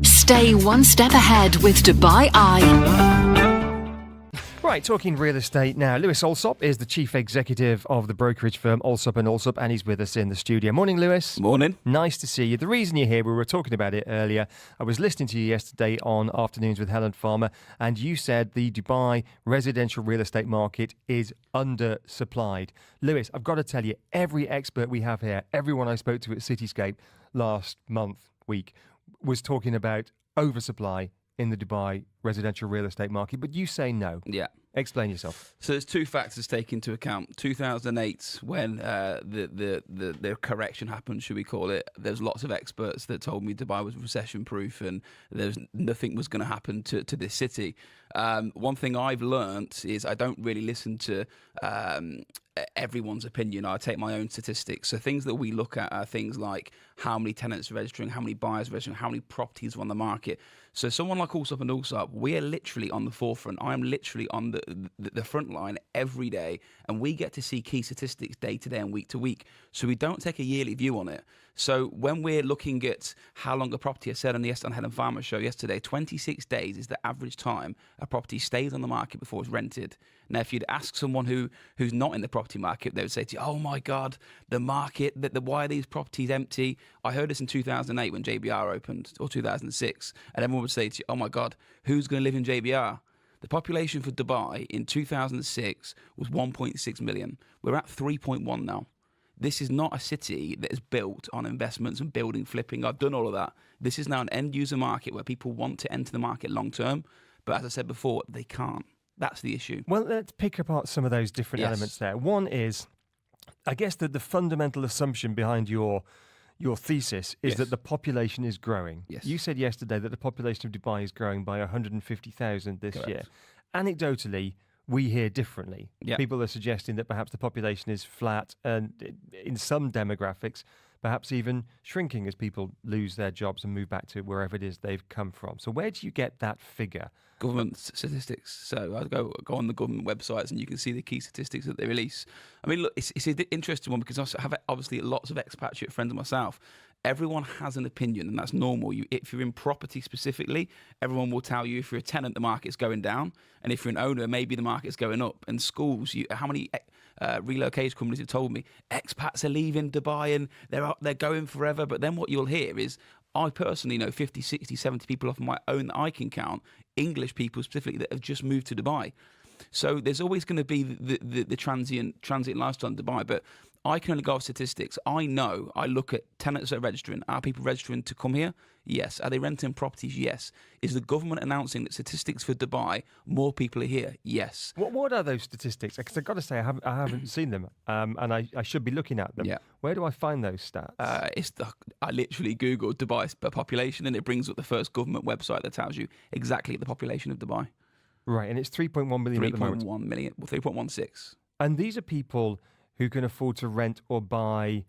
Stay one step ahead with Dubai Eye. Right, talking real estate now. Lewis Alsop is the chief executive of the brokerage firm Alsop and Alsop, and he's with us in the studio. Morning, Lewis. Morning. Nice to see you. The reason you're here, we were talking about it earlier. I was listening to you yesterday on Afternoons with Helen Farmer, and you said the Dubai residential real estate market is undersupplied. Lewis, I've got to tell you, every expert we have here, everyone I spoke to at Cityscape last week, was talking about oversupply in the Dubai residential real estate market, but you say no. Yeah. Explain yourself. So there's two factors to take into account. 2008, when the correction happened, should we call it, there's lots of experts that told me Dubai was recession-proof and nothing was going to happen to this city. One thing I've learnt is I don't really listen to everyone's opinion. I take my own statistics. So things that we look at are things like how many tenants are registering, how many buyers are registering, how many properties are on the market. So someone like Alsop and Alsop, we are literally on the forefront. I am literally on the front line every day, and we get to see key statistics day to day and week to week. So we don't take a yearly view on it. So when we're looking at how long a property, I said on the Helen Farmer show yesterday, 26 days is the average time a property stays on the market before it's rented. Now, if you'd ask someone who's not in the property market, they would say to you, "Oh my God, the market, why are these properties empty?" I heard this in 2008 when JBR opened, or 2006, and everyone would say to you, "Oh my God, who's going to live in JBR?" The population for Dubai in 2006 was 1.6 million. We're at 3.1 now. This is not a city that is built on investments and building, flipping. I've done all of that. This is now an end user market where people want to enter the market long term, but as I said before, they can't. That's the issue. Well, let's pick apart some of those different elements there. One is, I guess, that the fundamental assumption behind your thesis is that the population is growing. Yes. You said yesterday that the population of Dubai is growing by 150,000 this Correct. year. Anecdotally, we hear differently. Yeah. People are suggesting that perhaps the population is flat and in some demographics, perhaps even shrinking as people lose their jobs and move back to wherever it is they've come from. So where do you get that figure? Government statistics. So I go on the government websites and you can see the key statistics that they release. I mean, look, it's an interesting one because I have obviously lots of expatriate friends of myself. Everyone has an opinion, and that's normal. If you're in property specifically, everyone will tell you if you're a tenant, the market's going down, and if you're an owner, maybe the market's going up. And schools, how many relocation companies have told me expats are leaving Dubai and they're going forever? But then what you'll hear is, I personally know 50, 60, 70 people off my own that I can count, English people specifically, that have just moved to Dubai. So there's always going to be the transient lifestyle in Dubai, but I can only go off statistics. I know, I look at tenants that are registering. Are people registering to come here? Yes. Are they renting properties? Yes. Is the government announcing that statistics for Dubai, more people are here? Yes. What are those statistics? Because I've got to say, I haven't seen them, and I should be looking at them. Yeah. Where do I find those stats? I literally Googled Dubai per population, and it brings up the first government website that tells you exactly the population of Dubai. Right, and it's 3.1 million at the moment. 3.1 million, 3.16. And these are people who can afford to rent or buy,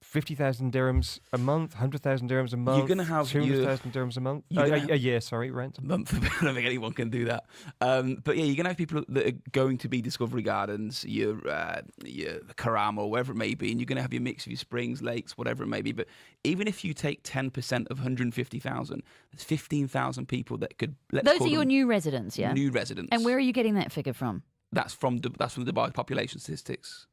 50,000 dirhams a month, 100,000 dirhams a month, You're going to have 200,000 dirhams a month, a year, rent. A month. I don't think anyone can do that. But yeah, you're going to have people that are going to be Discovery Gardens, your Karama, wherever it may be, and you're going to have your mix of your springs, lakes, whatever it may be. But even if you take 10% of 150,000, there's 15,000 people that could. Those are your new residents, yeah? New residents. And where are you getting that figure from? That's from the Dubai population statistics.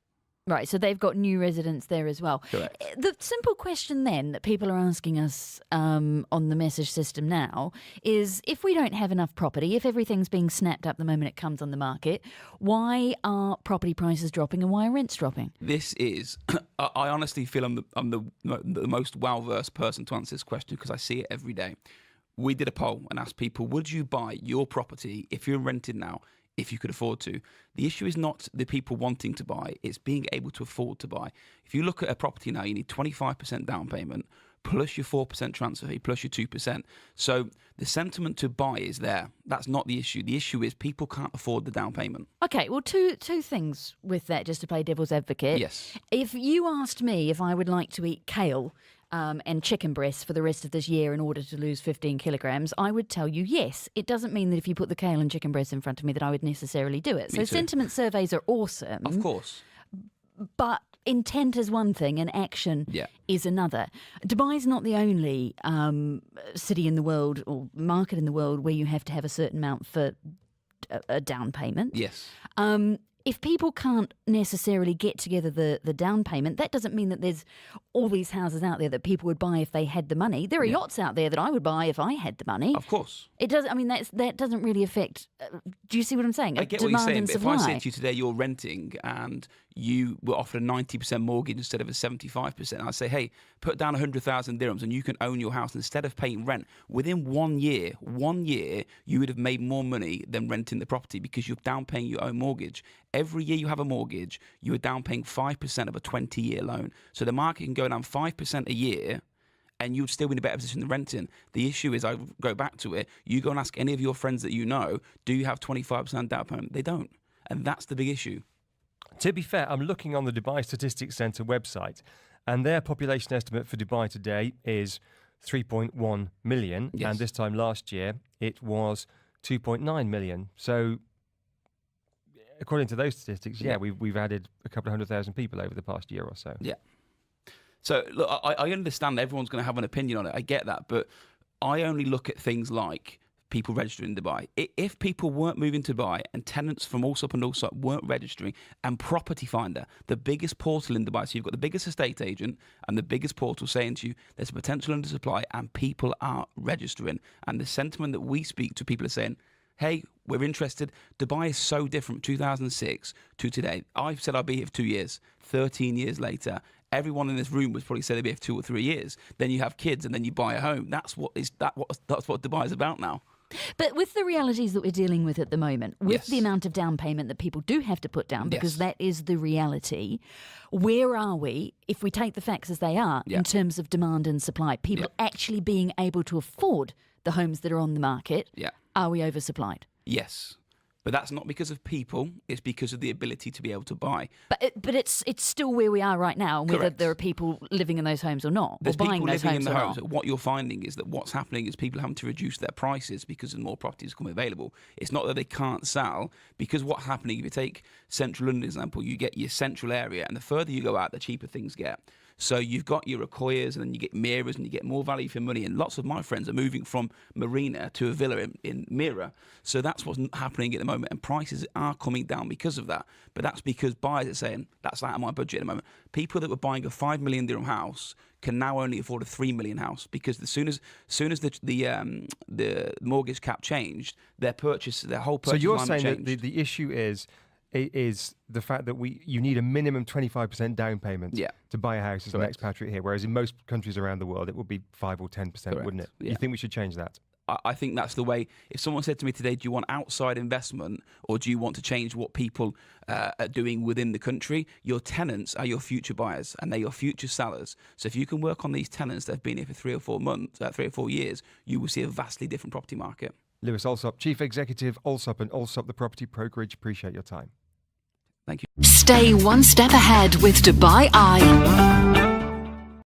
Right, so they've got new residents there as well. Correct. The simple question then that people are asking us on the message system now is, if we don't have enough property, if everything's being snapped up the moment it comes on the market, why are property prices dropping and why are rents dropping? This is, I honestly feel I'm the most well-versed person to answer this question because I see it every day. We did a poll and asked people, would you buy your property if you're rented now, if you could afford to? The issue is not the people wanting to buy, it's being able to afford to buy. If you look at a property now, you need 25% down payment, plus your 4% transfer fee, plus your 2%. So the sentiment to buy is there. That's not the issue. The issue is people can't afford the down payment. Okay, well, two things with that, just to play devil's advocate. Yes. If you asked me if I would like to eat kale and chicken breasts for the rest of this year in order to lose 15 kilograms, I would tell you yes. It doesn't mean that if you put the kale and chicken breasts in front of me that I would necessarily do it. Me So too. sentiment surveys are awesome. Of course. But intent is one thing and action Yeah. is another. Dubai's not the only city in the world or market in the world where you have to have a certain amount for a down payment. Yes. If people can't necessarily get together the down payment, that doesn't mean that there's all these houses out there that people would buy if they had the money. There are yachts out there that I would buy if I had the money. Of course. It does. I mean, that doesn't really affect. Do you see what I'm saying? I get what you're Demand saying, and but if I supply. said to you today you're renting and you were offered a 90% mortgage instead of a 75%, I'd say, hey, put down 100,000 dirhams and you can own your house instead of paying rent. Within 1 year, you would have made more money than renting the property because you're down paying your own mortgage. Every year you have a mortgage, you are down paying 5% of a 20-year loan. So the market can go down 5% a year and you'd still be in a better position than renting. The issue is, I go back to it, you go and ask any of your friends that you know, do you have 25% down payment? They don't. And that's the big issue. To be fair, I'm looking on the Dubai Statistics Centre website, and their population estimate for Dubai today is 3.1 million, Yes. and this time last year it was 2.9 million. So, according to those statistics, we've added a couple of 100,000 people over the past year or so. Yeah. So, look, I understand everyone's going to have an opinion on it. I get that. But I only look at things like people registering in Dubai. If people weren't moving to Dubai and tenants from Allsop and Allsop weren't registering, and Property Finder, the biggest portal in Dubai, so you've got the biggest estate agent and the biggest portal saying to you there's a potential undersupply and people are registering. And the sentiment that we speak to, people are saying, hey, we're interested. Dubai is so different from 2006 to today. I've said I'll be here for 2 years. 13 years later, everyone in this room would probably say they'd be here for 2 or 3 years. Then you have kids and then you buy a home. That's what Dubai is about now. But with the realities that we're dealing with at the moment, with Yes. the amount of down payment that people do have to put down, because Yes. that is the reality, where are we, if we take the facts as they are, Yeah. in terms of demand and supply, people actually being able to afford the homes that are on the market? Yeah. Are we oversupplied? Yes. But that's not because of people. It's because of the ability to be able to buy. But it's still where we are right now, and whether Correct. there are people living in those homes or not, There's or buying people those living homes in the or homes. not. What you're finding is that what's happening is people having to reduce their prices because more properties come available. It's not that they can't sell, because what's happening, if you take Central London example, you get your central area, and the further you go out, the cheaper things get. So you've got your Akoyas, and then you get Miras, and you get more value for money. And lots of my friends are moving from Marina to a villa in Mira. So that's what's happening at the moment. And prices are coming down because of that. But that's because buyers are saying, that's out of my budget at the moment. People that were buying a 5 million dirham house can now only afford a 3 million house, because as soon as the mortgage cap changed, their whole purchase. So you're line saying that changed. the issue is the fact that you need a minimum 25% down payment to buy a house as an Correct. expatriate here, whereas in most countries around the world it would be 5 or 10%, Correct. wouldn't it? Yeah. You think we should change that? I think that's the way. If someone said to me today, do you want outside investment or do you want to change what people are doing within the country? Your tenants are your future buyers and they're your future sellers. So if you can work on these tenants that have been here for 3 or 4 months, 3 or 4 years, you will see a vastly different property market. Lewis Allsop, Chief Executive, Allsop and Allsop, the property brokerage. Appreciate your time. Thank you. Stay one step ahead with Dubai Eye.